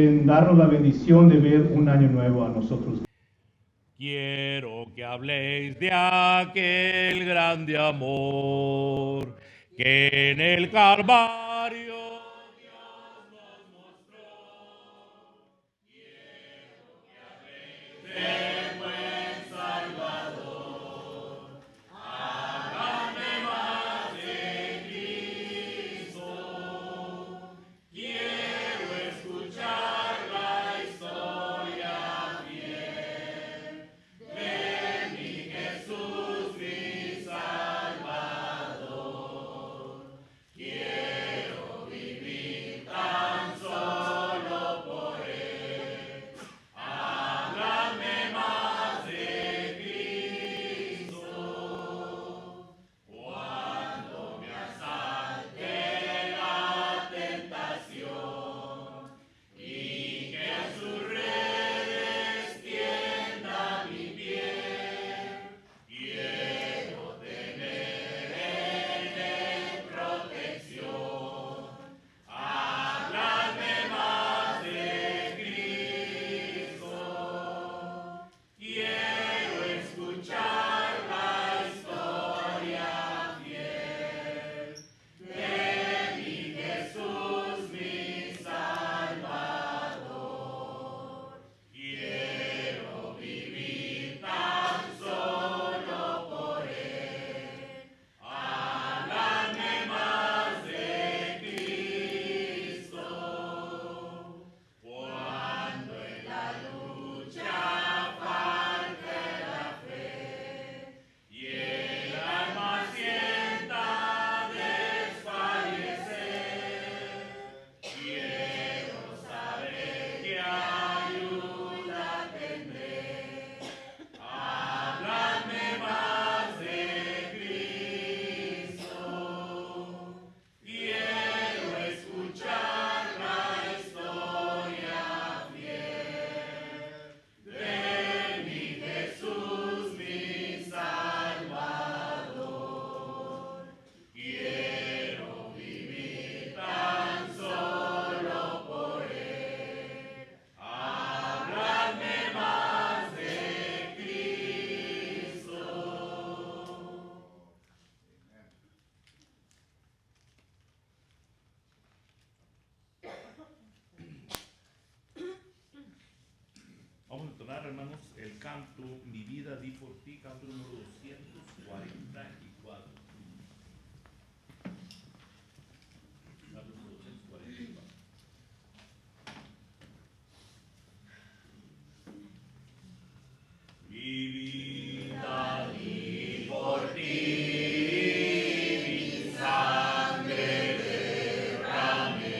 en darnos la bendición de ver un año nuevo a nosotros. Quiero que habléis de aquel grande amor que en el Calvario Dios nos mostró. Quiero que habléis del buen Salvador. Háblame más de Cristo. Quiero escuchar la historia fiel de mi Jesús, mi Salvador. Quiero vivir tan solo por Él. Háblame más de Cristo. Cuando me asalte la tentación y que a sus redes tienda mi pie, quiero tener en Él protección. Háblame más de Cristo. Quiero escuchar la historia fiel de mi Jesús, mi Salvador. Quiero vivir tan solo por Él. Háblame más de Cristo. Cuando en la lucha falte la fe y el alma sienta desfallecer, quiero saber qué ayuda tendré. Háblame más de Cristo. Quiero escuchar la historia fiel de mi Jesús, mi Salvador. Quiero vivir tan solo por Él. Háblame más de Cristo. Vamos a entonar, hermanos, el canto Mi vida di por ti, canto número 244. Canto número 244. Mi vida di por ti, mi sangre derramé,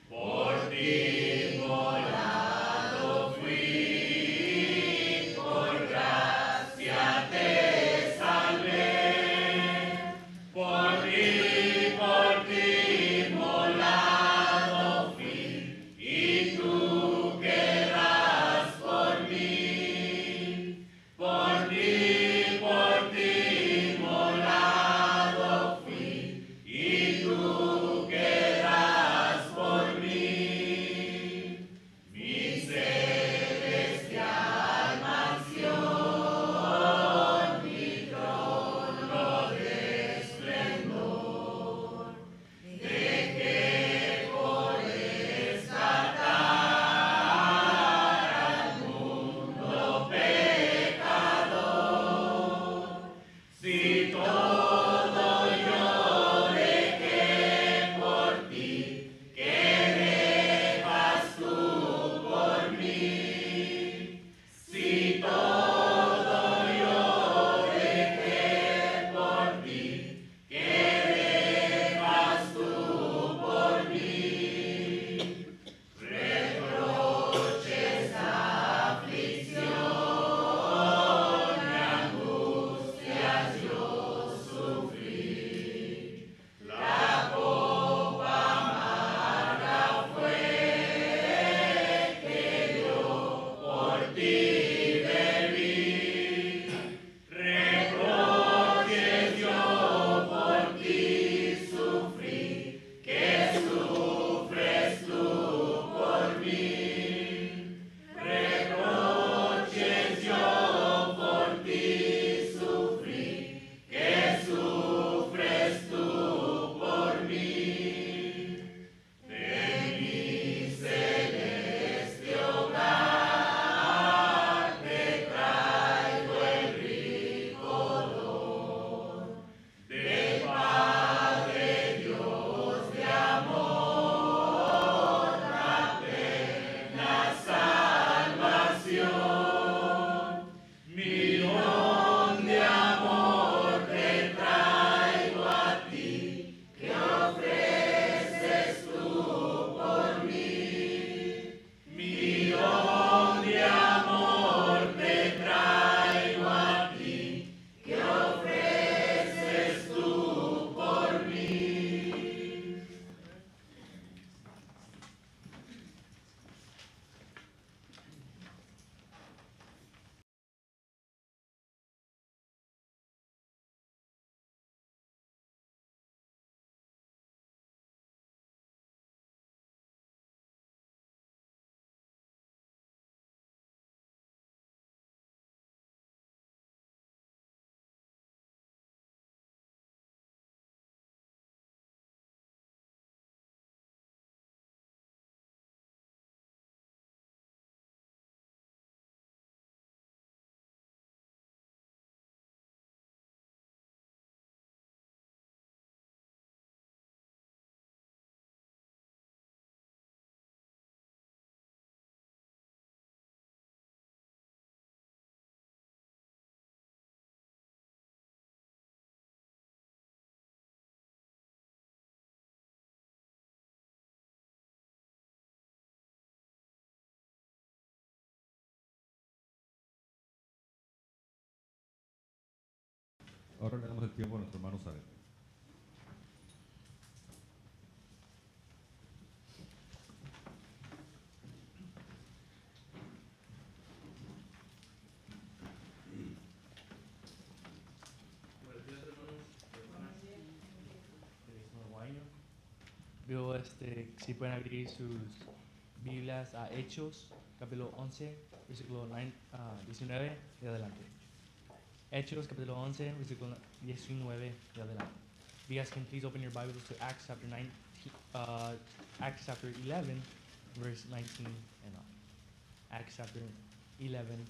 por ti molado fui, por gracia te salvé. Ahora le damos el tiempo a nuestro hermano Saret. Buenos días, hermanos, hermanas. Feliz nuevo año. Veo si pueden abrir sus Biblias a Hechos, capítulo 11, versículo 19 y adelante. Hechos, capítulo 11, versículo 19 y adelante. If you guys can please open your Bibles to Acts chapter 19, Acts chapter 11, verse 19 and on. Acts chapter 11,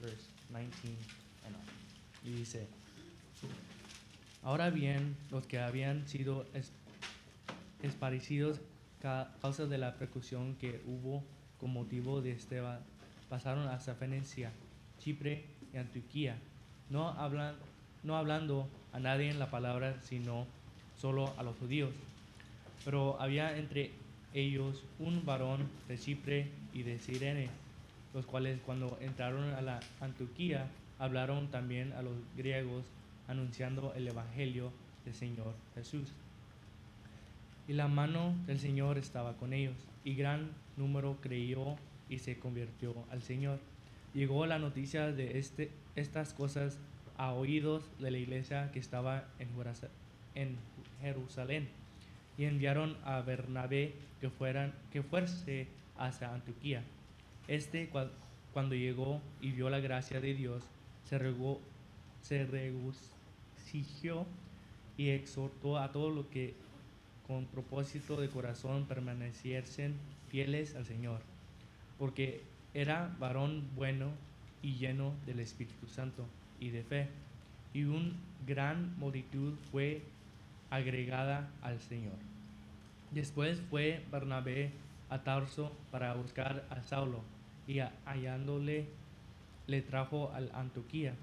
verse 19 and on. Y dice: Ahora bien, los que habían sido esparcidos causa de la persecución que hubo con motivo de Esteban, pasaron hasta Fenicia, Chipre y Antioquía, no hablando a nadie en la palabra, sino solo a los judíos. Pero había entre ellos un varón de Chipre y de Cirene, los cuales cuando entraron a la Antioquía hablaron también a los griegos, anunciando el evangelio del Señor Jesús. Y la mano del Señor estaba con ellos, y gran número creyó y se convirtió al Señor. Llegó la noticia de estas cosas a oídos de la iglesia que estaba en Jerusalén, y enviaron a Bernabé que fuese hacia Antioquía. Cuando llegó y vio la gracia de Dios, se regocijó y exhortó a todos los que con propósito de corazón permaneciesen fieles al Señor, porque era varón bueno y lleno del Espíritu Santo y de fe, y una gran multitud fue agregada al Señor. Después fue Bernabé a Tarso para buscar a Saulo, y hallándole le trajo a Antioquía,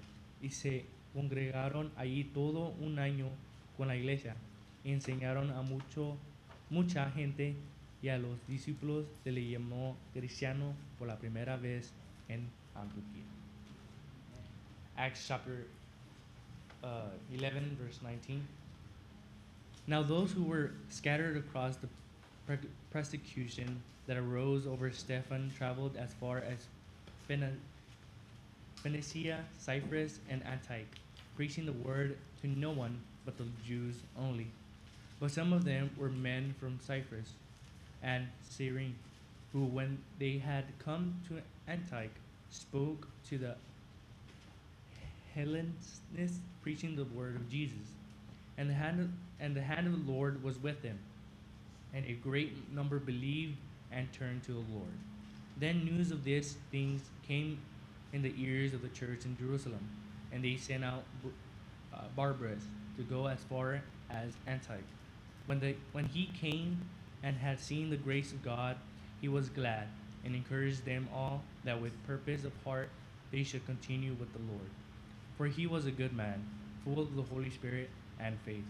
y se congregaron allí todo un año con la iglesia, y enseñaron a mucha gente, y a los discípulos se le llamó cristiano por la primera vez en Antioquía. Acts chapter 11, verse 19. Now those who were scattered across the persecution that arose over Stephen traveled as far as Phoenicia, Cyprus, and Antioch, preaching the word to no one but the Jews only. But some of them were men from Cyprus and Cyrene, who, when they had come to Antioch, spoke to the Hellenists, preaching the word of Jesus. And the hand of the Lord was with them, and a great number believed and turned to the Lord. Then news of these things came in the ears of the church in Jerusalem, and they sent out Barnabas to go as far as Antioch. When he came and had seen the grace of God, he was glad, and encouraged them all that with purpose of heart they should continue with the Lord. For he was a good man, full of the Holy Spirit and faith.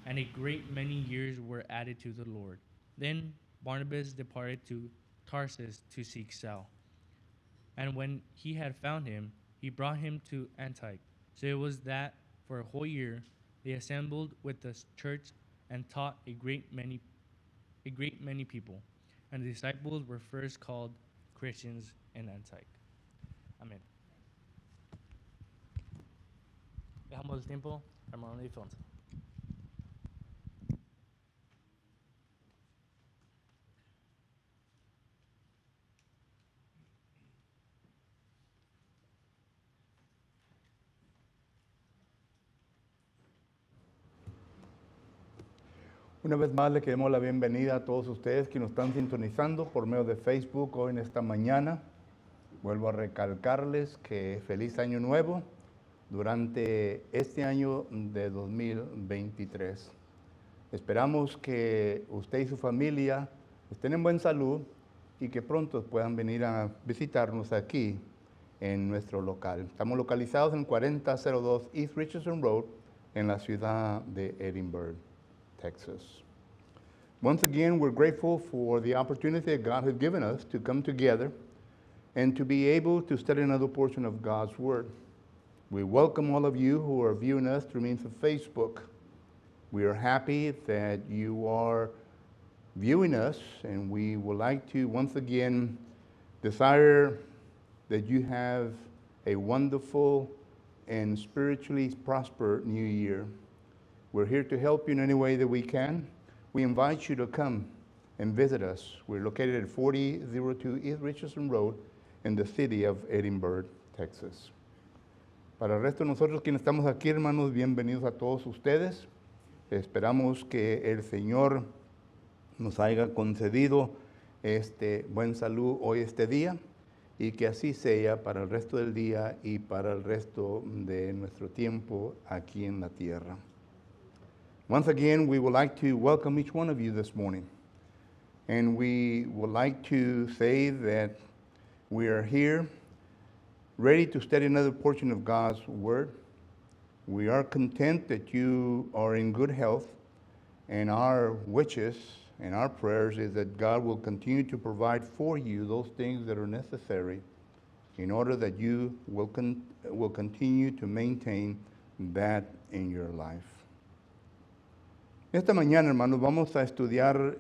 And a great many years were added to the Lord. Then Barnabas departed to Tarsus to seek Saul. And when he had found him, he brought him to Antioch. So it was that for a whole year they assembled with the church and taught a great many people. And the disciples were first called Christians in Antioch. Amén. Dejamos el tiempo, hermano Alfonso. Una vez más le queremos la bienvenida a todos ustedes que nos están sintonizando por medio de Facebook hoy en esta mañana. Vuelvo a recalcarles que feliz año nuevo durante este año de 2023. Esperamos que usted y su familia estén en buena salud y que pronto puedan venir a visitarnos aquí en nuestro local. Estamos localizados en 4002 East Richardson Road en la ciudad de Edinburgh, Texas. Once again, we're grateful for the opportunity that God has given us to come together and to be able to study another portion of God's Word. We welcome all of you who are viewing us through means of Facebook. We are happy that you are viewing us, and we would like to once again desire that you have a wonderful and spiritually prosperous new year. We're here to help you in any way that we can. We invite you to come and visit us. We're located at 4002 East Richardson Road in the city of Edinburgh, Texas. Para el resto de nosotros quienes estamos aquí, hermanos, bienvenidos a todos ustedes. Esperamos que el Señor nos haya concedido buen salud hoy este día y que así sea para el resto del día y para el resto de nuestro tiempo aquí en la tierra. Once again, we would like to welcome each one of you this morning. And we would like to say that we are here ready to study another portion of God's Word. We are content that you are in good health, and our wishes and our prayers is that God will continue to provide for you those things that are necessary in order that you will continue to maintain that in your life. Esta mañana, hermanos, vamos a estudiar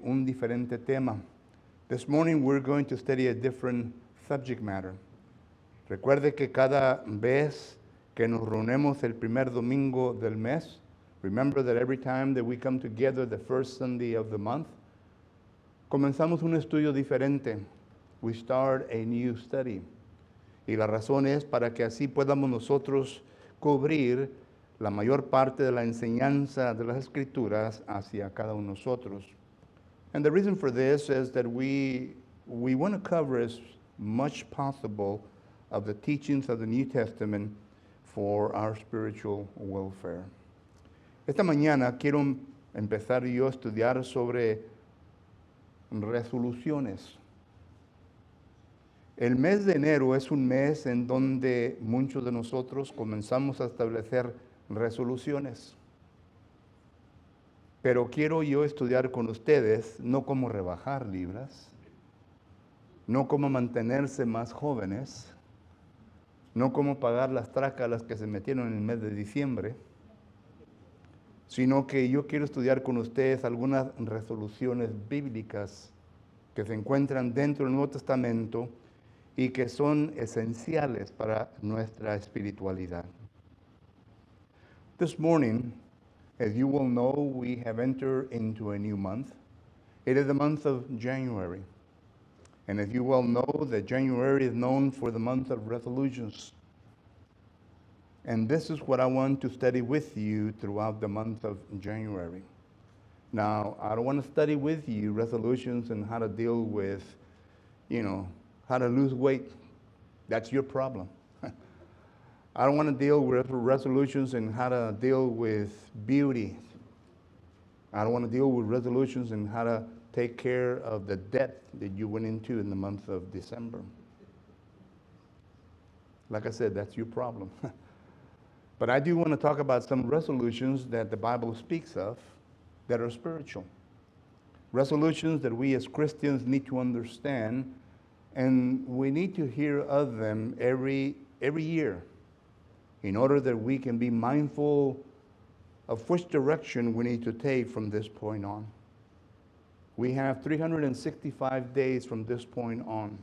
un diferente tema. This morning we're going to study a different subject matter. Recuerde que cada vez que nos reunimos el primer domingo del mes, remember that every time that we come together the first Sunday of the month, comenzamos un estudio diferente. We start a new study. Y la razón es para que así podamos nosotros cubrir la mayor parte de la enseñanza de las Escrituras hacia cada uno de nosotros. And the reason for this is that we want to cover as much possible of the teachings of the New Testament for our spiritual welfare. Esta mañana quiero empezar yo a estudiar sobre resoluciones. El mes de enero es un mes en donde muchos de nosotros comenzamos a establecer resoluciones. Pero quiero yo estudiar con ustedes no cómo rebajar libras, no cómo mantenerse más jóvenes, no cómo pagar las trácalas que se metieron en el mes de diciembre, sino que yo quiero estudiar con ustedes algunas resoluciones bíblicas que se encuentran dentro del Nuevo Testamento y que son esenciales para nuestra espiritualidad. This morning, as you will know, we have entered into a new month. It is the month of January. And as you well know, that January is known for the month of resolutions. And this is what I want to study with you throughout the month of January. Now, I don't want to study with you resolutions and how to deal with, how to lose weight. That's your problem. I don't want to deal with resolutions and how to deal with beauty. I don't want to deal with resolutions and how to take care of the debt that you went into in the month of December. Like I said, that's your problem. But I do want to talk about some resolutions that the Bible speaks of that are spiritual. Resolutions that we as Christians need to understand, and we need to hear of them every year in order that we can be mindful of which direction we need to take from this point on. We have 365 days from this point on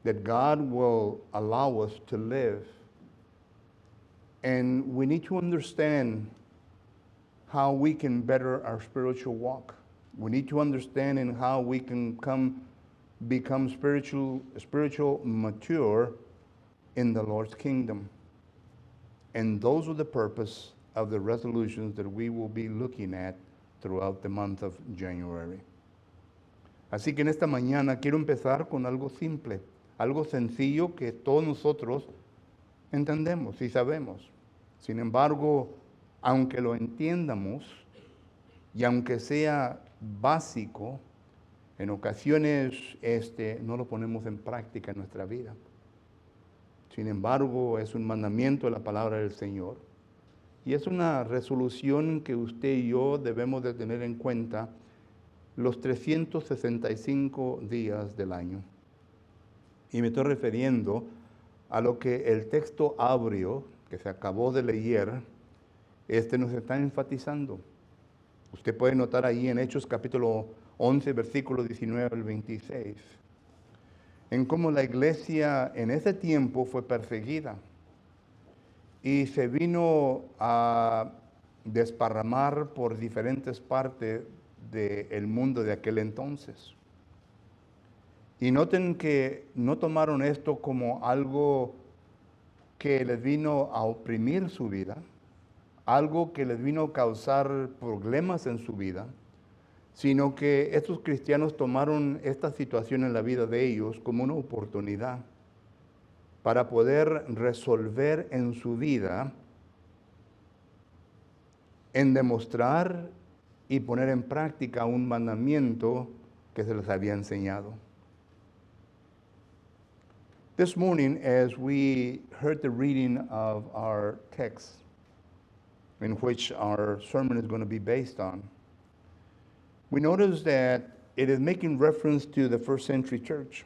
that God will allow us to live. And we need to understand how we can better our spiritual walk. We need to understand in how we can become spiritual mature in the Lord's kingdom. And those are the purpose of the resolutions that we will be looking at throughout the month of January. Así que en esta mañana quiero empezar con algo simple, algo sencillo que todos nosotros entendemos y sabemos. Sin embargo, aunque lo entiendamos y aunque sea básico, en ocasiones no lo ponemos en práctica en nuestra vida. Sin embargo, es un mandamiento de la palabra del Señor. Y es una resolución que usted y yo debemos de tener en cuenta los 365 días del año. Y me estoy refiriendo a lo que el texto áureo que se acabó de leer, nos está enfatizando. Usted puede notar ahí en Hechos capítulo 11, versículo 19 al 26, en cómo la iglesia en ese tiempo fue perseguida y se vino a desparramar por diferentes partes del mundo de aquel entonces. Y noten que no tomaron esto como algo que les vino a oprimir su vida, algo que les vino a causar problemas en su vida, sino que estos cristianos tomaron esta situación en la vida de ellos como una oportunidad para poder resolver en su vida, en demostrar y poner en práctica un mandamiento que se les había enseñado. This morning, as we heard the reading of our text, in which our sermon is going to be based on, we notice that it is making reference to the first century church.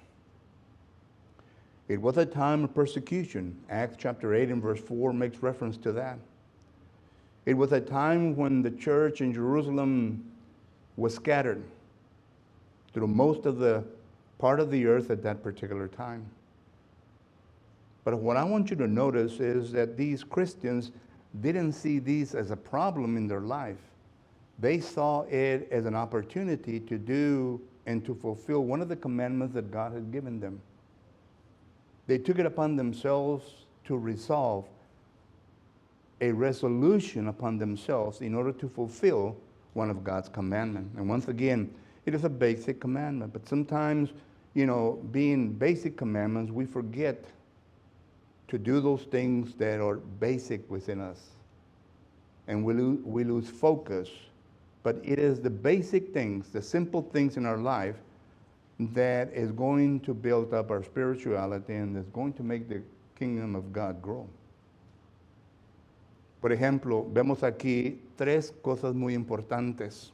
It was a time of persecution. Acts chapter 8 and verse 4 makes reference to that. It was a time when the church in Jerusalem was scattered through most of the part of the earth at that particular time. But what I want you to notice is that these Christians didn't see these as a problem in their life. They saw it as an opportunity to do and to fulfill one of the commandments that God had given them. They took it upon themselves to resolve a resolution upon themselves in order to fulfill one of God's commandments. And once again, it is a basic commandment. But sometimes, being basic commandments, we forget to do those things that are basic within us. And we lose focus. But it is the basic things, the simple things in our life that is going to build up our spirituality and is going to make the kingdom of God grow. Por ejemplo, vemos aquí tres cosas muy importantes.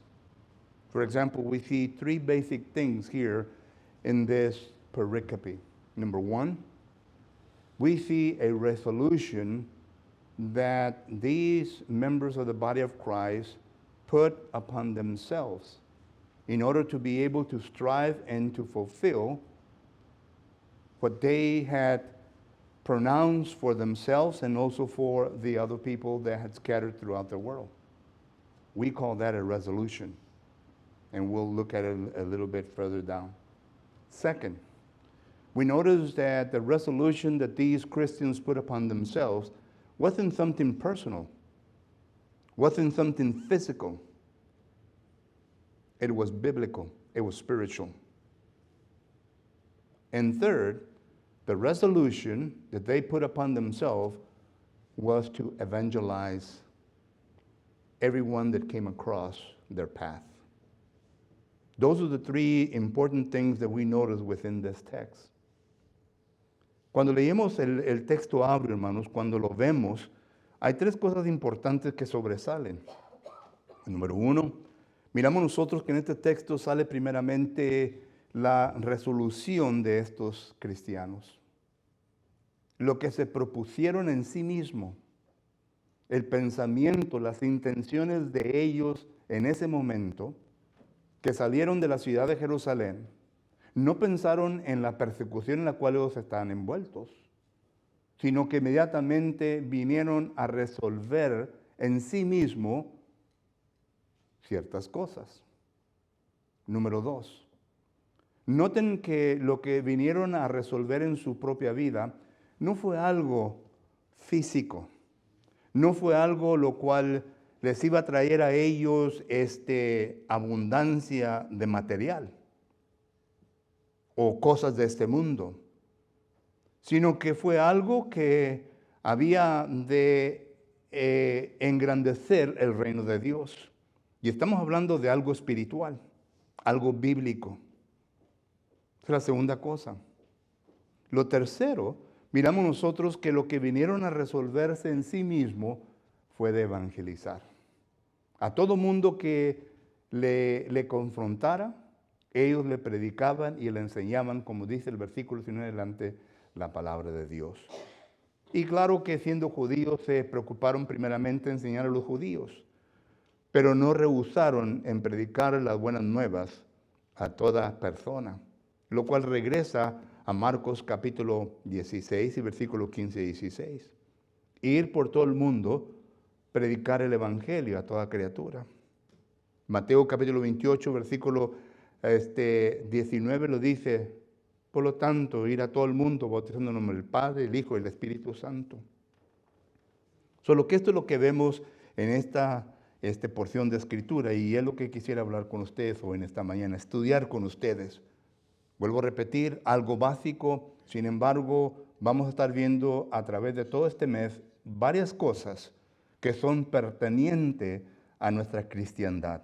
For example, we see three basic things here in this pericope. Number one, we see a resolution that these members of the body of Christ put upon themselves in order to be able to strive and to fulfill what they had pronounced for themselves and also for the other people that had scattered throughout the world. We call that a resolution, and we'll look at it a little bit further down. Second, we notice that the resolution that these Christians put upon themselves wasn't something personal, wasn't something physical. It was biblical, it was spiritual. And third, the resolution that they put upon themselves was to evangelize everyone that came across their path. Those are the three important things that we notice within this text. Cuando leemos el texto áureo, hermanos, cuando lo vemos, hay tres cosas importantes que sobresalen. Número uno, miramos nosotros que en este texto sale primeramente la resolución de estos cristianos. Lo que se propusieron en sí mismo, el pensamiento, las intenciones de ellos en ese momento, que salieron de la ciudad de Jerusalén, no pensaron en la persecución en la cual ellos estaban envueltos, sino que inmediatamente vinieron a resolver en sí mismo ciertas cosas. Número dos, noten que lo que vinieron a resolver en su propia vida no fue algo físico, no fue algo lo cual les iba a traer a ellos abundancia de material o cosas de este mundo, sino que fue algo que había de engrandecer el reino de Dios. Y estamos hablando de algo espiritual, algo bíblico. Esa es la segunda cosa. Lo tercero, miramos nosotros que lo que vinieron a resolverse en sí mismo fue de evangelizar. A todo mundo que le confrontara, ellos le predicaban y le enseñaban, como dice el versículo 19 adelante, la palabra de Dios. Y claro que siendo judíos se preocuparon primeramente en enseñar a los judíos, pero no rehusaron en predicar las buenas nuevas a toda persona, lo cual regresa a Marcos capítulo 16 y versículos 15 y 16. Ir por todo el mundo, predicar el evangelio a toda criatura. Mateo capítulo 28, versículo 19 lo dice: por lo tanto, ir a todo el mundo bautizando en el nombre del Padre, el Hijo y el Espíritu Santo. Solo que esto es lo que vemos en esta porción de Escritura, y es lo que quisiera hablar con ustedes hoy en esta mañana, estudiar con ustedes. Vuelvo a repetir, algo básico, sin embargo, vamos a estar viendo a través de todo este mes varias cosas que son pertenecientes a nuestra cristiandad,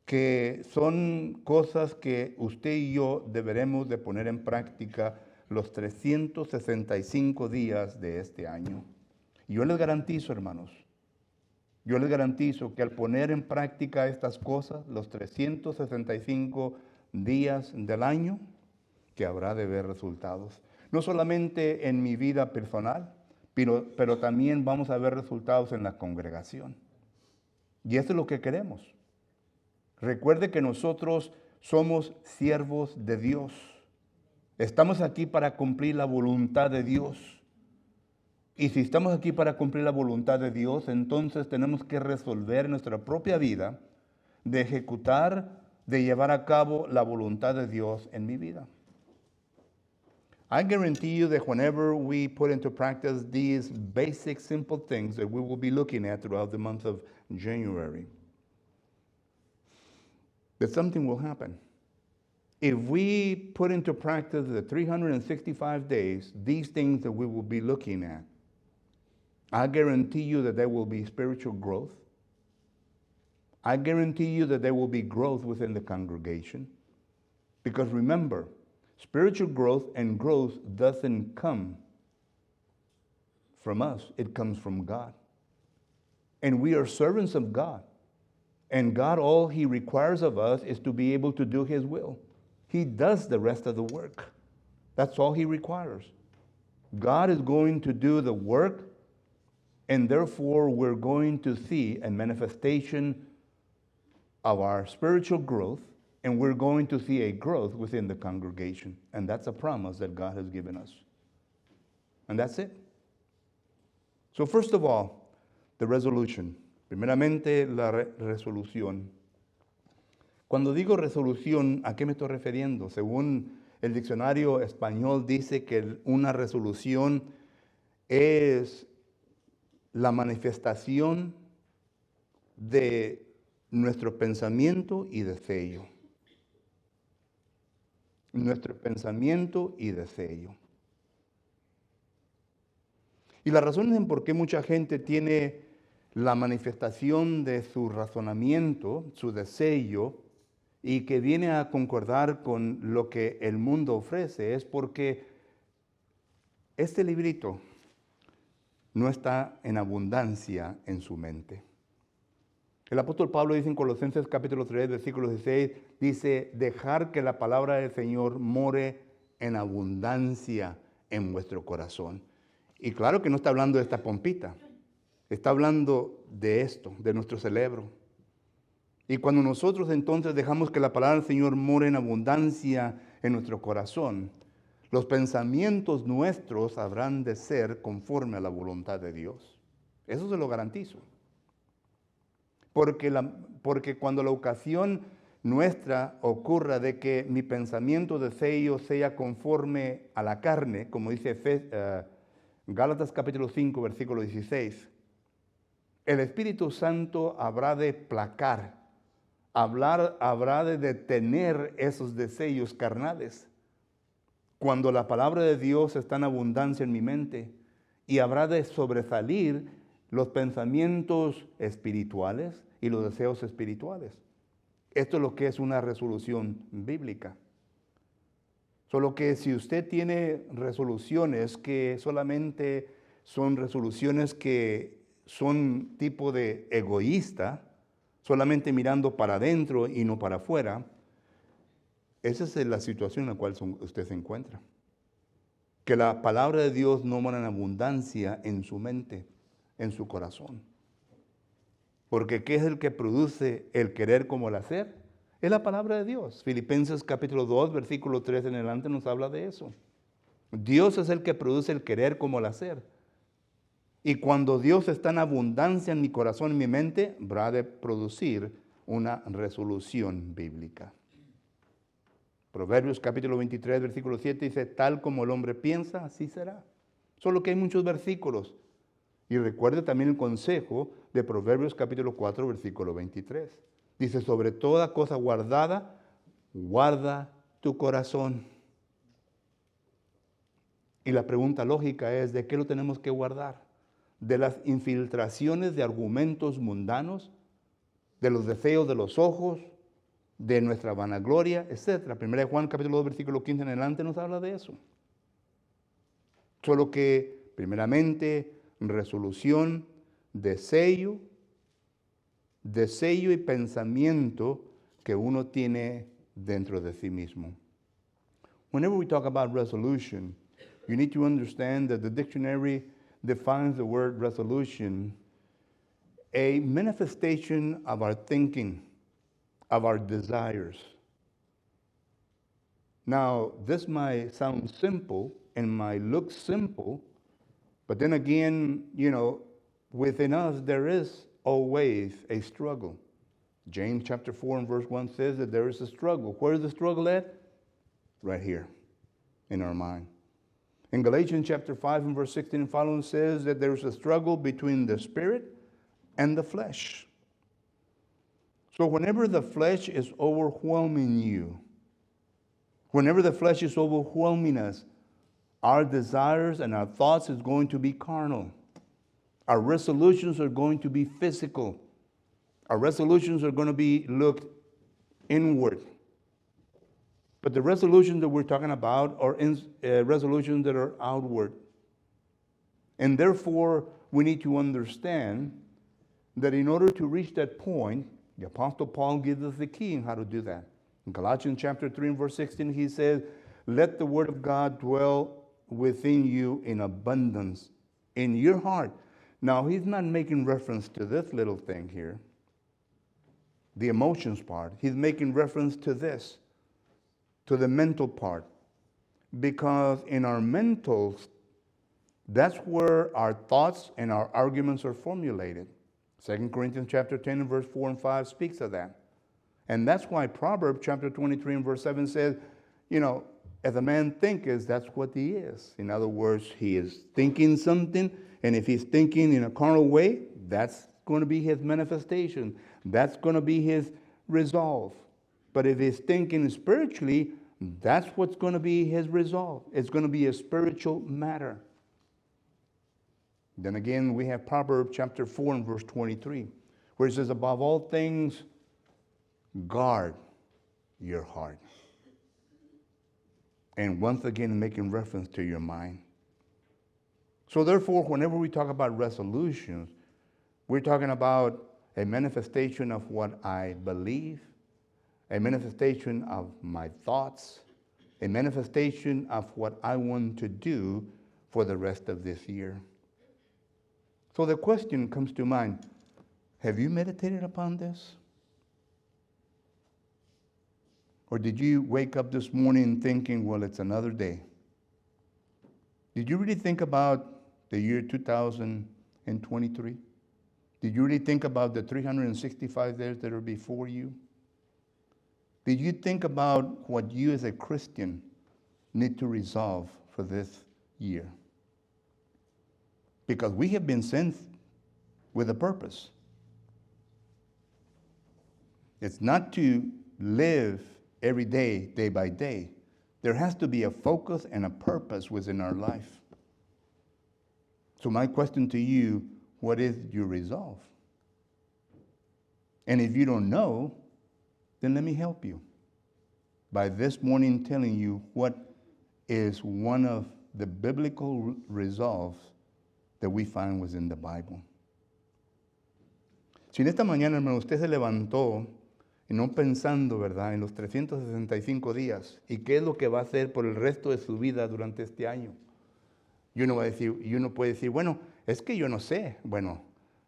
que son cosas que usted y yo deberemos de poner en práctica los 365 días de este año. Y yo les garantizo, hermanos, yo les garantizo que al poner en práctica estas cosas, los 365 días del año, que habrá de ver resultados. No solamente en mi vida personal, pero también vamos a ver resultados en la congregación. Y eso es lo que queremos. Recuerde que nosotros somos siervos de Dios. Estamos aquí para cumplir la voluntad de Dios. Y si estamos aquí para cumplir la voluntad de Dios, entonces tenemos que resolver en nuestra propia vida de ejecutar, de llevar a cabo la voluntad de Dios en mi vida. I guarantee you that whenever we put into practice these basic, simple things that we will be looking at throughout the month of January, that something will happen. If we put into practice the 365 days, these things that we will be looking at, I guarantee you that there will be spiritual growth. I guarantee you that there will be growth within the congregation. Because remember, spiritual growth and growth doesn't come from us. It comes from God. And we are servants of God. And God, all He requires of us is to be able to do His will. He does the rest of the work. That's all He requires. God is going to do the work, and therefore we're going to see a manifestation of our spiritual growth, and we're going to see a growth within the congregation. And that's a promise that God has given us. And that's it. So first of all, the resolution. Primeramente, la resolución. Cuando digo resolución, ¿a qué me estoy refiriendo? Según el diccionario español dice que una resolución es la manifestación de nuestro pensamiento y deseo. Nuestro pensamiento y deseo. Y la razón en por qué mucha gente tiene la manifestación de su razonamiento, su deseo, y que viene a concordar con lo que el mundo ofrece, es porque este librito no está en abundancia en su mente. El apóstol Pablo dice en Colosenses capítulo 3, versículo 16, dice, dejar que la palabra del Señor more en abundancia en vuestro corazón. Y claro que no está hablando de esta pompita, está hablando de esto, de nuestro cerebro. Y cuando nosotros entonces dejamos que la palabra del Señor more en abundancia en nuestro corazón, los pensamientos nuestros habrán de ser conforme a la voluntad de Dios. Eso se lo garantizo. Porque cuando la ocasión nuestra ocurra de que mi pensamiento, deseo sea conforme a la carne, como dice Gálatas capítulo 5, versículo 16, el Espíritu Santo habrá de placar, habrá de detener esos deseos carnales. Cuando la palabra de Dios está en abundancia en mi mente, y habrá de sobresalir los pensamientos espirituales y los deseos espirituales. Esto es lo que es una resolución bíblica. Solo que si usted tiene resoluciones que solamente son resoluciones que son tipo de egoísta, solamente mirando para adentro y no para afuera, esa es la situación en la cual usted se encuentra. que la palabra de Dios no mora en abundancia en su mente, en su corazón. Porque ¿qué es el que produce el querer como el hacer? Es la palabra de Dios. Filipenses capítulo 2, versículo 3 en adelante nos habla de eso. Dios es el que produce el querer como el hacer. Y cuando Dios está en abundancia en mi corazón y mi mente, habrá de producir una resolución bíblica. Proverbios capítulo 23, versículo 7 dice, tal como el hombre piensa, así será. Solo que hay muchos versículos. Y recuerde también el consejo de Proverbios capítulo 4, versículo 23. Dice, sobre toda cosa guardada, guarda tu corazón. Y la pregunta lógica es, ¿de qué lo tenemos que guardar? ¿De las infiltraciones de argumentos mundanos? ¿De los deseos de los ojos? ¿De nuestra vanagloria? Etcétera. 1 Juan capítulo 2, versículo 15 en adelante nos habla de eso. Solo que, primeramente, resolución, deseo y pensamiento que uno tiene dentro de sí mismo. Whenever we talk about resolution, you need to understand that the dictionary defines the word resolution a manifestation of our thinking, of our desires. Now, this might sound simple and might look simple, but then again, within us there is always a struggle. James chapter 4 and verse 1 says that there is a struggle. Where is the struggle at? Right here, in our mind. In Galatians chapter 5 and verse 16 and following says that there is a struggle between the spirit and the flesh. So whenever the flesh is overwhelming you, whenever the flesh is overwhelming us, our desires and our thoughts is going to be carnal. Our resolutions are going to be physical. Our resolutions are going to be looked inward. But the resolutions that we're talking about are resolutions that are outward. And therefore, we need to understand that in order to reach that point, the Apostle Paul gives us the key in how to do that. In Galatians chapter 3 and verse 16, he says, let the word of God dwell within you in abundance, in your heart. Now, he's not making reference to this little thing here, the emotions part. He's making reference to this, to the mental part. Because in our mentals, that's where our thoughts and our arguments are formulated. 2 Corinthians chapter 10 and verse 4 and 5 speaks of that. And that's why Proverbs chapter 23 and verse 7 says, as a man thinketh, that's what he is. In other words, he is thinking something, and if he's thinking in a carnal way, that's going to be his manifestation. That's going to be his resolve. But if he's thinking spiritually, that's what's going to be his resolve. It's going to be a spiritual matter. Then again, we have Proverbs chapter 4 and verse 23, where it says, above all things, guard your heart. And once again, making reference to your mind. So therefore, whenever we talk about resolutions, we're talking about a manifestation of what I believe, a manifestation of my thoughts, a manifestation of what I want to do for the rest of this year. So the question comes to mind, have you meditated upon this? Or did you wake up this morning thinking, well, it's another day? Did you really think about the year 2023? Did you really think about the 365 days that are before you? Did you think about what you as a Christian need to resolve for this year? Because we have been sent with a purpose. It's not to live every day, day by day. There has to be a focus and a purpose within our life. So my question to you, what is your resolve? And if you don't know, then let me help you by this morning telling you what is one of the biblical resolves that we find within the Bible. Si en esta mañana, hermano, usted se levantó y no pensando, ¿verdad?, en los 365 días y qué es lo que va a hacer por el resto de su vida durante este año. Y uno puede decir, bueno, es que yo no sé. Bueno,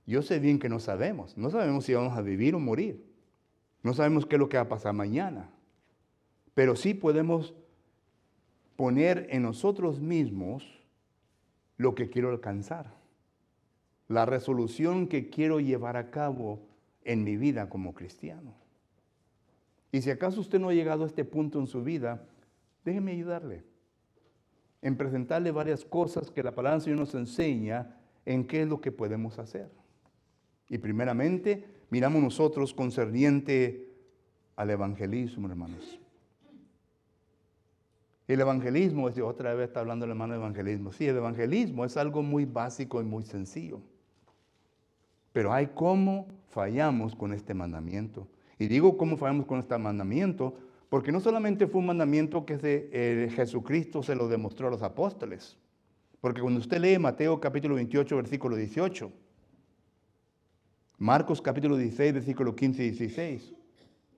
yo sé bien que no sabemos. No sabemos si vamos a vivir o morir. No sabemos qué es lo que va a pasar mañana. Pero sí podemos poner en nosotros mismos lo que quiero alcanzar. La resolución que quiero llevar a cabo en mi vida como cristiano. Y si acaso usted no ha llegado a este punto en su vida, déjeme ayudarle en presentarle varias cosas que la palabra del Señor nos enseña en qué es lo que podemos hacer. Y primeramente, miramos nosotros concerniente al evangelismo, hermanos. El evangelismo, otra vez está hablando el hermano de evangelismo. Sí, el evangelismo es algo muy básico y muy sencillo. Pero hay cómo fallamos con este mandamiento. Y digo cómo fallamos con este mandamiento, porque no solamente fue un mandamiento que Jesucristo se lo demostró a los apóstoles. Porque cuando usted lee Mateo capítulo 28, versículo 18, Marcos capítulo 16, versículo 15 y 16,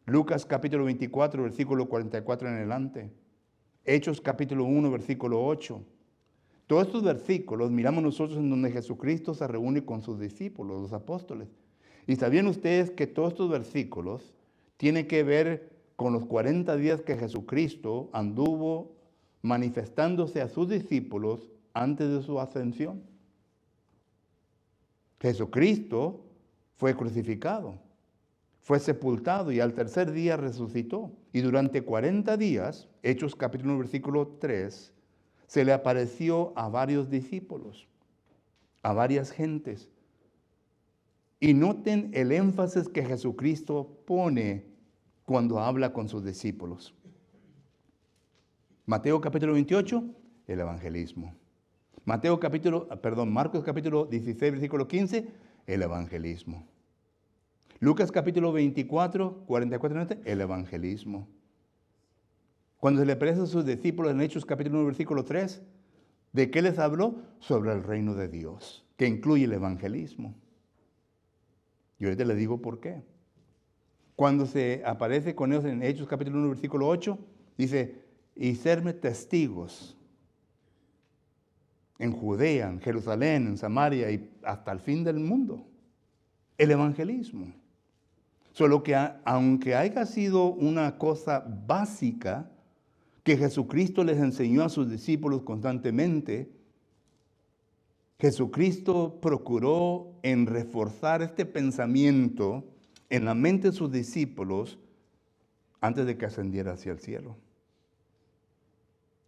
Lucas capítulo 24, versículo 44 en adelante, Hechos capítulo 1, versículo 8. Todos estos versículos miramos nosotros en donde Jesucristo se reúne con sus discípulos, los apóstoles. ¿Y sabían ustedes que todos estos versículos tienen que ver con los 40 días que Jesucristo anduvo manifestándose a sus discípulos antes de su ascensión? Jesucristo fue crucificado, fue sepultado y al tercer día resucitó. Y durante 40 días, Hechos capítulo 1, versículo 3, se le apareció a varios discípulos, a varias gentes. Y noten el énfasis que Jesucristo pone cuando habla con sus discípulos. Mateo capítulo 28, el evangelismo. Marcos capítulo 16, versículo 15, el evangelismo. Lucas capítulo 24, 44, el evangelismo. Cuando se le aparece a sus discípulos en Hechos capítulo 1, versículo 3, ¿de qué les habló? Sobre el reino de Dios, que incluye el evangelismo. Y ahorita les digo por qué. Cuando se aparece con ellos en Hechos capítulo 1, versículo 8, dice, y serme testigos en Judea, en Jerusalén, en Samaria y hasta el fin del mundo. El evangelismo. Solo que aunque haya sido una cosa básica que Jesucristo les enseñó a sus discípulos constantemente, Jesucristo procuró en reforzar este pensamiento en la mente de sus discípulos antes de que ascendiera hacia el cielo.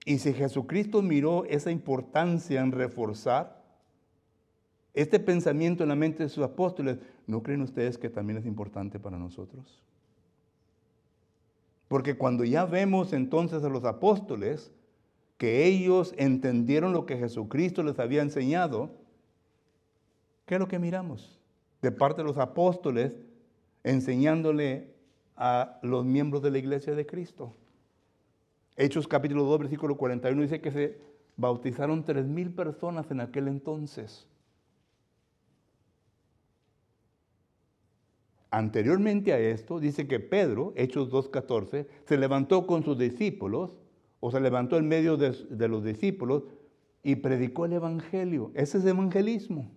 Y si Jesucristo miró esa importancia en reforzar este pensamiento en la mente de sus apóstoles, ¿no creen ustedes que también es importante para nosotros? Porque cuando ya vemos entonces a los apóstoles, que ellos entendieron lo que Jesucristo les había enseñado, ¿qué es lo que miramos? De parte de los apóstoles, enseñándole a los miembros de la iglesia de Cristo. Hechos capítulo 2, versículo 41 dice que se bautizaron 3,000 personas en aquel entonces. Anteriormente a esto, dice que Pedro, Hechos 2:14, se levantó con sus discípulos, o se levantó en medio de los discípulos y predicó el evangelio. Ese es evangelismo.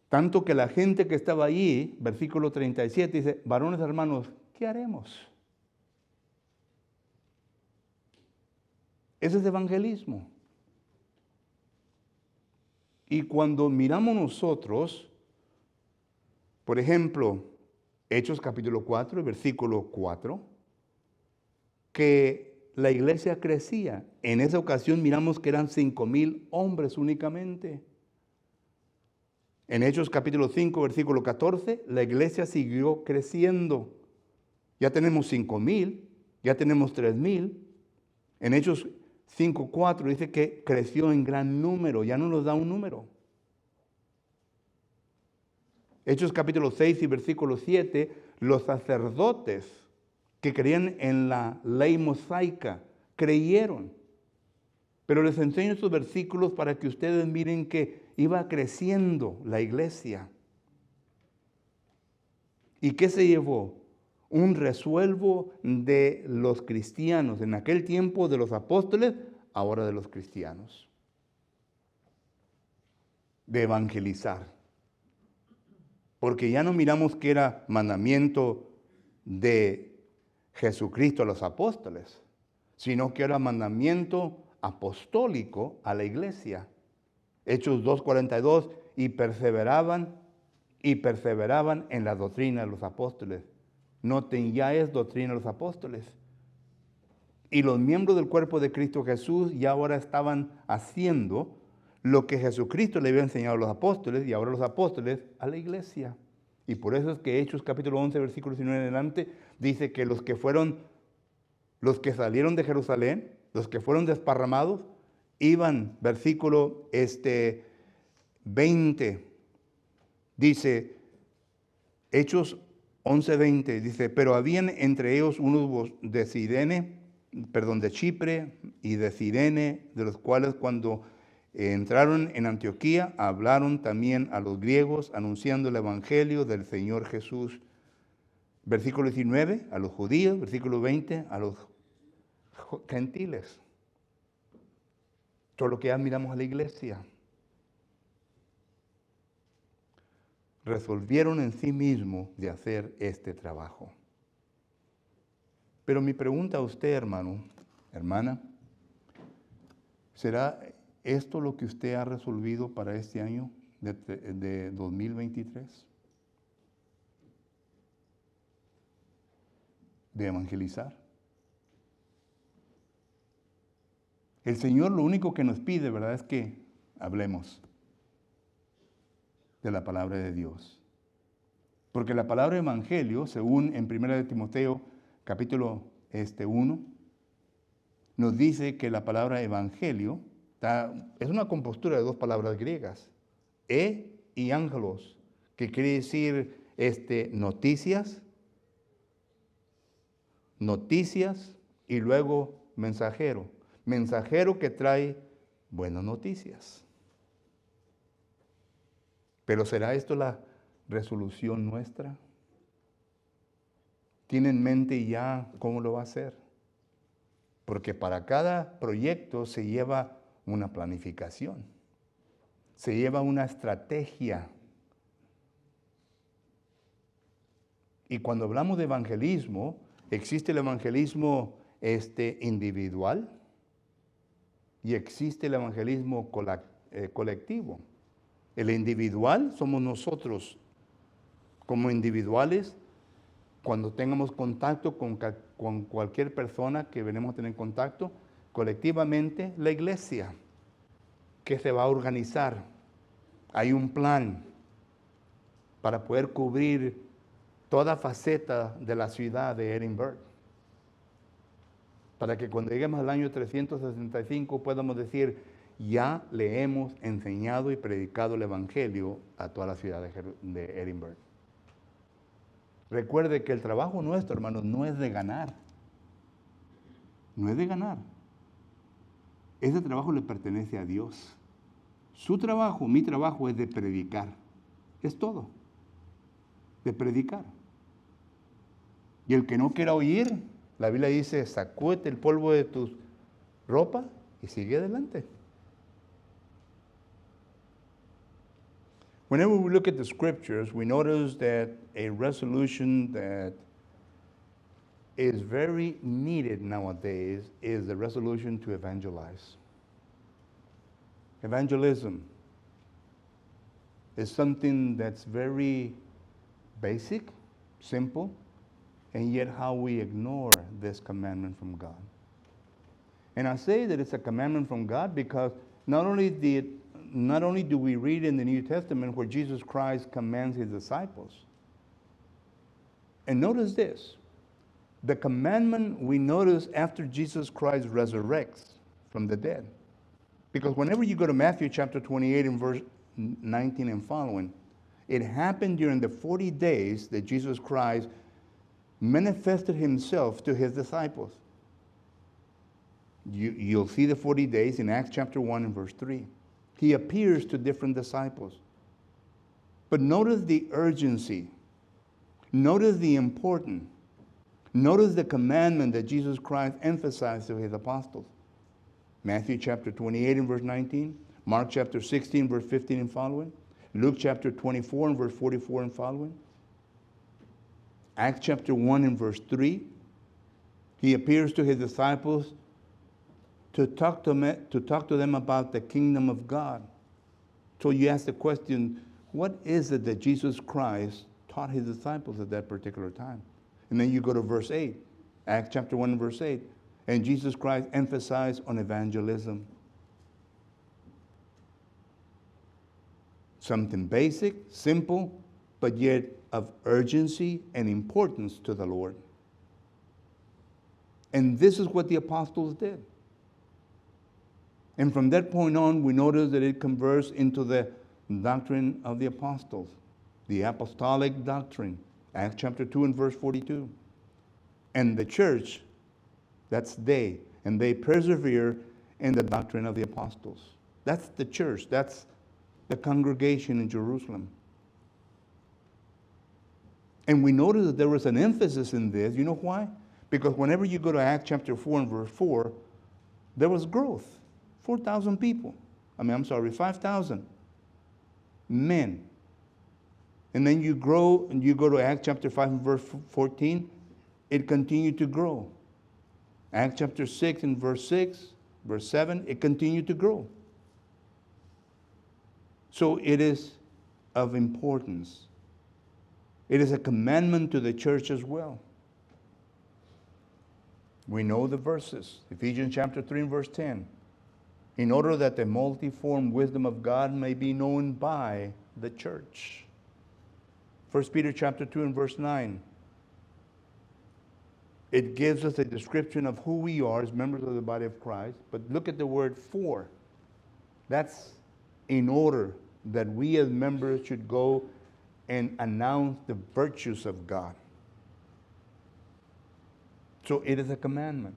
Tanto que la gente que estaba allí, versículo 37, dice, varones hermanos, ¿qué haremos? Ese es evangelismo. Y cuando miramos nosotros, por ejemplo, Hechos capítulo 4, versículo 4, que la iglesia crecía. En esa ocasión miramos que eran 5,000 hombres únicamente. En Hechos capítulo 5, versículo 14, la iglesia siguió creciendo. Ya tenemos 5,000, ya tenemos 3,000. En Hechos 5:4 dice que creció en gran número, ya no nos da un número. Hechos capítulo 6 y versículo 7, los sacerdotes que creían en la ley mosaica creyeron. Pero les enseño estos versículos para que ustedes miren que iba creciendo la iglesia. ¿Y qué se llevó? Un resuelvo de los cristianos en aquel tiempo, de los apóstoles, ahora de los cristianos, de evangelizar. Porque ya no miramos que era mandamiento de Jesucristo a los apóstoles, sino que era mandamiento apostólico a la iglesia. Hechos 2:42, y perseveraban en la doctrina de los apóstoles. Noten, ya es doctrina de los apóstoles. Y los miembros del cuerpo de Cristo Jesús ya ahora estaban haciendo lo que Jesucristo le había enseñado a los apóstoles, y ahora los apóstoles a la iglesia. Y por eso es que Hechos capítulo 11, versículo 19 en adelante, dice que los que salieron de Jerusalén, los que fueron desparramados, iban, versículo 20, dice, Hechos 11:20, dice, pero habían entre ellos unos de Chipre y de Cirene, de los cuales cuando entraron en Antioquía, hablaron también a los griegos, anunciando el evangelio del Señor Jesús. Versículo 19, a los judíos. Versículo 20, a los gentiles. Todo lo que ya miramos a la iglesia. Resolvieron en sí mismos de hacer este trabajo. Pero mi pregunta a usted, hermano, hermana, ¿será esto lo que usted ha resolvido para este año de 2023? De evangelizar. El Señor lo único que nos pide, ¿verdad?, es que hablemos de la palabra de Dios. Porque la palabra evangelio, según en 1 de Timoteo, capítulo 1, nos dice que la palabra evangelio es una compostura de dos palabras griegas, y ángelos, que quiere decir noticias, y luego mensajero que trae buenas noticias. Pero ¿será esto la resolución nuestra? ¿Tiene en mente ya cómo lo va a hacer? Porque para cada proyecto se lleva una planificación, se lleva una estrategia. Y cuando hablamos de evangelismo, existe el evangelismo individual y existe el evangelismo colectivo. El individual somos nosotros como individuales cuando tengamos contacto con cualquier persona que venimos a tener contacto. Colectivamente, la iglesia, que se va a organizar. Hay un plan para poder cubrir toda faceta de la ciudad de Edinburgh. Para que cuando lleguemos al año 365 podamos decir, ya le hemos enseñado y predicado el evangelio a toda la ciudad de Edinburgh. Recuerde que el trabajo nuestro, hermanos, no es de ganar. No es de ganar. Ese trabajo le pertenece a Dios. Su trabajo, mi trabajo, es de predicar. Es todo. De predicar. Y el que no quiera oír, la Biblia dice, sacúdete el polvo de tu ropa y sigue adelante. Whenever we look at the scriptures, we notice that a resolution that is very needed nowadays is the resolution to evangelize. Evangelism is something that's very basic, simple, and yet how we ignore this commandment from God. And I say that it's a commandment from God because not only do we read in the New Testament where Jesus Christ commands his disciples. And notice this, the commandment we notice after Jesus Christ resurrects from the dead. Because whenever you go to Matthew chapter 28 and verse 19 and following, it happened during the 40 days that Jesus Christ manifested himself to his disciples. You'll see the 40 days in Acts chapter 1 and verse 3. He appears to different disciples. But notice the urgency. Notice the importance. Notice the commandment that Jesus Christ emphasized to his apostles. Matthew chapter 28 and verse 19. Mark chapter 16, verse 15 and following. Luke chapter 24 and verse 44 and following. Acts chapter 1 and verse 3. He appears to his disciples to talk to them about the kingdom of God. So you ask the question, what is it that Jesus Christ taught his disciples at that particular time? And then you go to verse 8, Acts chapter 1 and verse 8. And Jesus Christ emphasized on evangelism. Something basic, simple, but yet of urgency and importance to the Lord. And this is what the apostles did. And from that point on, we notice that it converts into the doctrine of the apostles, the apostolic doctrine, Acts chapter 2 and verse 42. And the church, that's they, and they persevere in the doctrine of the apostles. That's the church, that's the congregation in Jerusalem. And we notice that there was an emphasis in this. You know why? Because whenever you go to Acts chapter 4 and verse 4, there was growth. 4,000 people. 5,000 men. And then you grow and you go to Acts chapter 5 and verse 14, it continued to grow. Acts chapter 6 and verse 6, verse 7, it continued to grow. So it is of importance. It is a commandment to the church as well. We know the verses. Ephesians chapter 3 and verse 10. In order that the multiform wisdom of God may be known by the church. 1 Peter chapter 2 and verse 9. It gives us a description of who we are as members of the body of Christ. But look at the word for. That's in order that we as members should go and announce the virtues of God. So it is a commandment.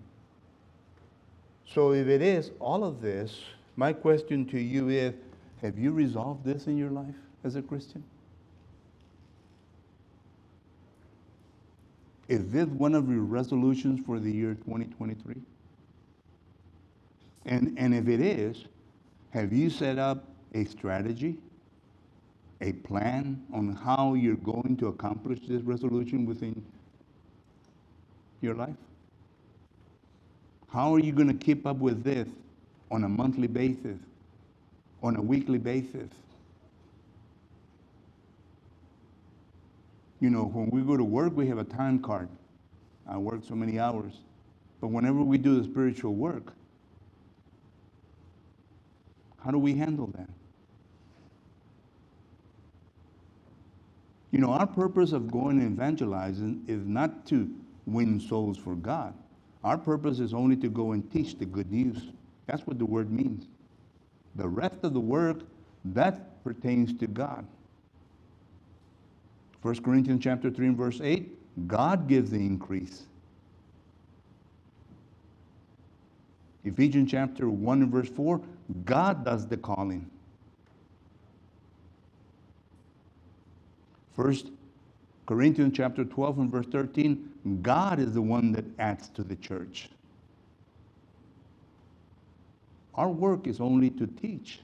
So if it is all of this, my question to you is, have you resolved this in your life as a Christian? Is this one of your resolutions for the year 2023? And if it is, have you set up a strategy, a plan on how you're going to accomplish this resolution within your life? How are you going to keep up with this on a monthly basis, on a weekly basis? You know, when we go to work, we have a time card. I work so many hours. But whenever we do the spiritual work, how do we handle that? You know, our purpose of going and evangelizing is not to win souls for God. Our purpose is only to go and teach the good news. That's what the word means. The rest of the work, that pertains to God. 1 Corinthians chapter 3 and verse 8, God gives the increase. Ephesians chapter 1 and verse 4, God does the calling. 1 Corinthians chapter 12 and verse 13, God is the one that adds to the church. Our work is only to teach.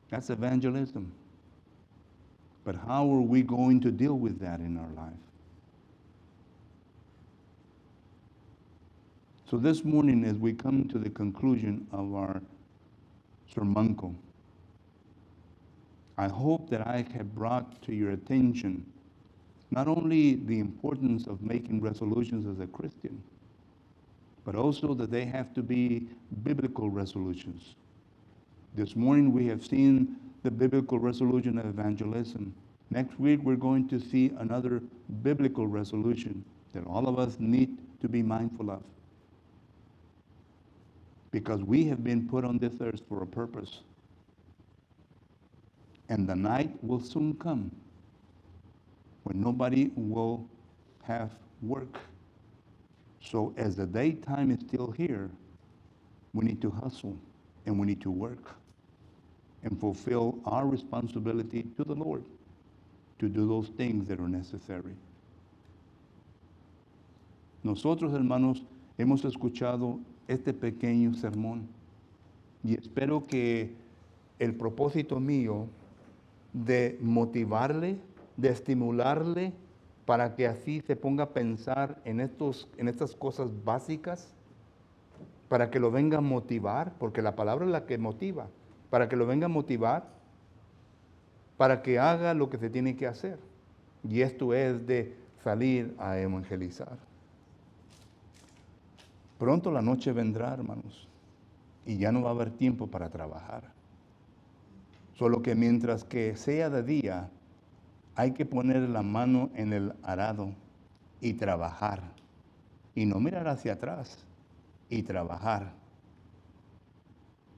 That's evangelism. But how are we going to deal with that in our life? So this morning, as we come to the conclusion of our sermonco, I hope that I have brought to your attention not only the importance of making resolutions as a Christian, but also that they have to be biblical resolutions. This morning we have seen the biblical resolution of evangelism. Next week we're going to see another biblical resolution that all of us need to be mindful of. Because we have been put on this earth for a purpose. And the night will soon come when nobody will have work. So as the daytime is still here, we need to hustle and we need to work and fulfill our responsibility to the Lord to do those things that are necessary. Nosotros, hermanos, hemos escuchado este pequeño sermón Y espero que el propósito mío de motivarle, de estimularle, para que así se ponga a pensar en estas cosas básicas, para que lo venga a motivar, porque la palabra es la que motiva, para que lo venga a motivar, para que haga lo que se tiene que hacer. Y esto es de salir a evangelizar. Pronto la noche vendrá, hermanos, y ya no va a haber tiempo para trabajar. Solo que mientras que sea de día, hay que poner la mano en el arado y trabajar. Y no mirar hacia atrás y trabajar.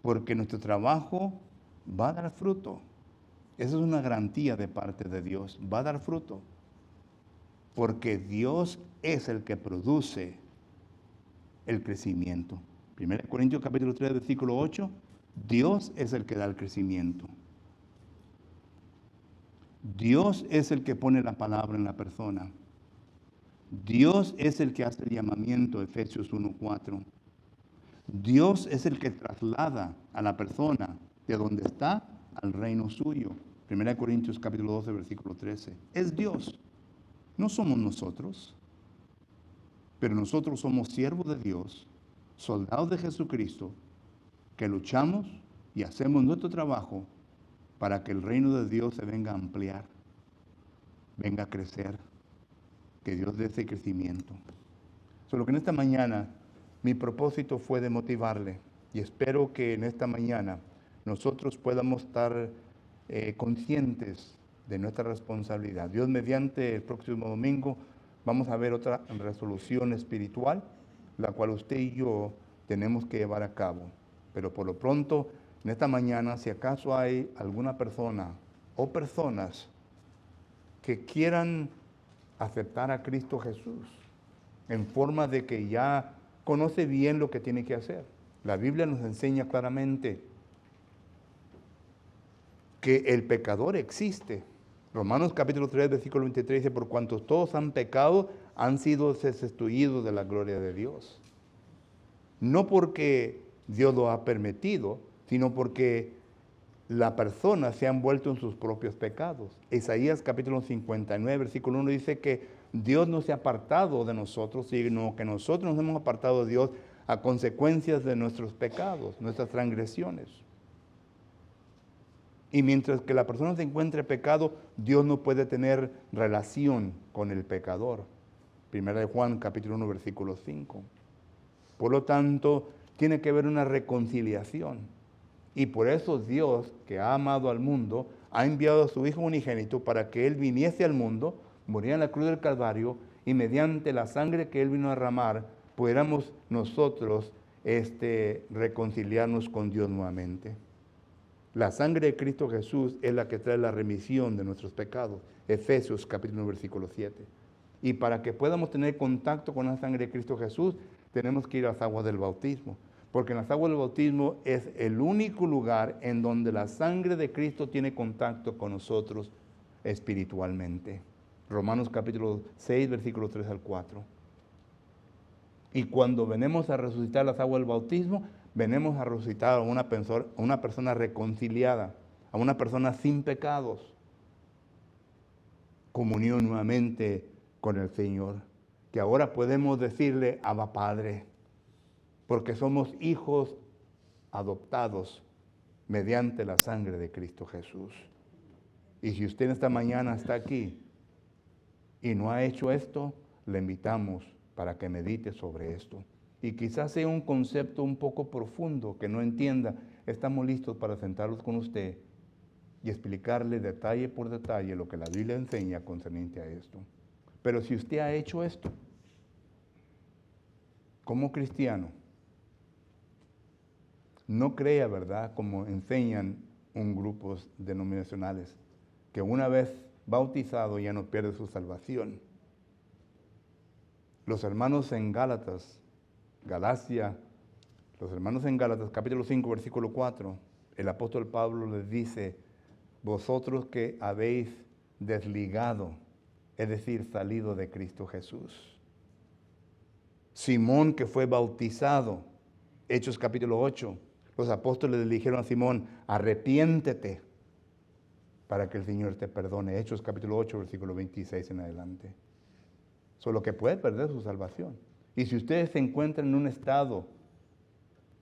Porque nuestro trabajo va a dar fruto. Esa es una garantía de parte de Dios. Va a dar fruto. Porque Dios es el que produce el crecimiento. 1 Corintios capítulo 3, versículo 8. Dios es el que da el crecimiento. Dios es el que pone la palabra en la persona. Dios es el que hace el llamamiento, Efesios 1:4. Dios es el que traslada a la persona de donde está al reino suyo. 1 Corintios capítulo 12, versículo 13. Es Dios. No somos nosotros. Pero nosotros somos siervos de Dios, soldados de Jesucristo, que luchamos y hacemos nuestro trabajo para que el reino de Dios se venga a ampliar, venga a crecer, que Dios dé ese crecimiento. Solo que en esta mañana mi propósito fue de motivarle y espero que en esta mañana nosotros podamos estar conscientes de nuestra responsabilidad. Dios mediante el próximo domingo vamos a ver otra resolución espiritual, la cual usted y yo tenemos que llevar a cabo. Pero por lo pronto, en esta mañana, si acaso hay alguna persona o personas que quieran aceptar a Cristo Jesús en forma de que ya conoce bien lo que tiene que hacer. La Biblia nos enseña claramente que el pecador existe. Romanos capítulo 3, versículo 23 dice, por cuanto todos han pecado, han sido destituidos de la gloria de Dios. No porque Dios lo ha permitido, sino porque la persona se ha envuelto en sus propios pecados. Isaías capítulo 59, versículo 1 dice que Dios no se ha apartado de nosotros, sino que nosotros nos hemos apartado de Dios a consecuencias de nuestros pecados, nuestras transgresiones. Y mientras que la persona se encuentre pecado, Dios no puede tener relación con el pecador. Primera de Juan, capítulo 1, versículo 5. Por lo tanto, tiene que haber una reconciliación. Y por eso Dios, que ha amado al mundo, ha enviado a su Hijo unigénito para que Él viniese al mundo, muriera en la cruz del Calvario, y mediante la sangre que Él vino a derramar, pudiéramos nosotros reconciliarnos con Dios nuevamente. La sangre de Cristo Jesús es la que trae la remisión de nuestros pecados. Efesios capítulo 1, versículo 7. Y para que podamos tener contacto con la sangre de Cristo Jesús, tenemos que ir a las aguas del bautismo. Porque en las aguas del bautismo es el único lugar en donde la sangre de Cristo tiene contacto con nosotros espiritualmente. Romanos capítulo 6, versículos 3 al 4. Y cuando venimos a resucitar las aguas del bautismo, venimos a resucitar a una persona reconciliada, a una persona sin pecados. Comunión nuevamente con el Señor. Que ahora podemos decirle, Abba Padre, porque somos hijos adoptados mediante la sangre de Cristo Jesús. Y si usted esta mañana está aquí y no ha hecho esto, le invitamos para que medite sobre esto. Y quizás sea un concepto un poco profundo que no entienda. Estamos listos para sentarnos con usted y explicarle detalle por detalle lo que la Biblia enseña concerniente a esto. Pero si usted ha hecho esto, como cristiano, no crea, ¿verdad?, como enseñan grupos denominacionales, que una vez bautizado ya no pierde su salvación. Los hermanos en Galacia, los hermanos en Gálatas, capítulo 5, versículo 4, el apóstol Pablo les dice, vosotros que habéis desligado, es decir, salido de Cristo Jesús. Simón, que fue bautizado, Hechos capítulo 8, Los apóstoles le dijeron a Simón, arrepiéntete para que el Señor te perdone. Hechos capítulo 8, versículo 26 en adelante. Solo que puede perder su salvación. Y si ustedes se encuentran en un estado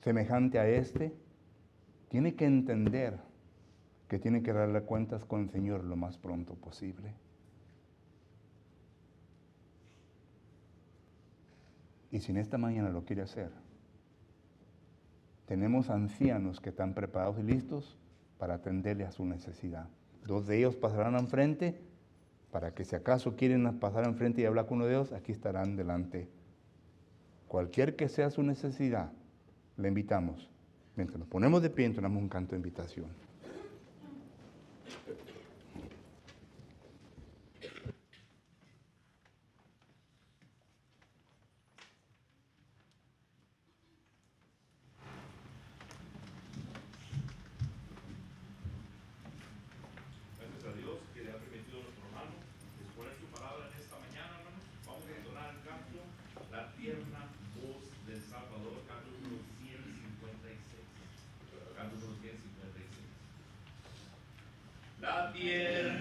semejante a este, tiene que entender que tiene que darle cuentas con el Señor lo más pronto posible. Y si en esta mañana lo quiere hacer, tenemos ancianos que están preparados y listos para atenderle a su necesidad. 2 de ellos pasarán enfrente, para que si acaso quieren pasar enfrente y hablar con uno de ellos, aquí estarán delante. Cualquier que sea su necesidad, le invitamos. Mientras nos ponemos de pie, entonamos un canto de invitación. Gracias a Dios que le ha permitido a nuestro hermano exponer su palabra en esta mañana, hermanos. Vamos a entonar el canto La tierna voz del Salvador, canto número 156. Canto número 156. La tierna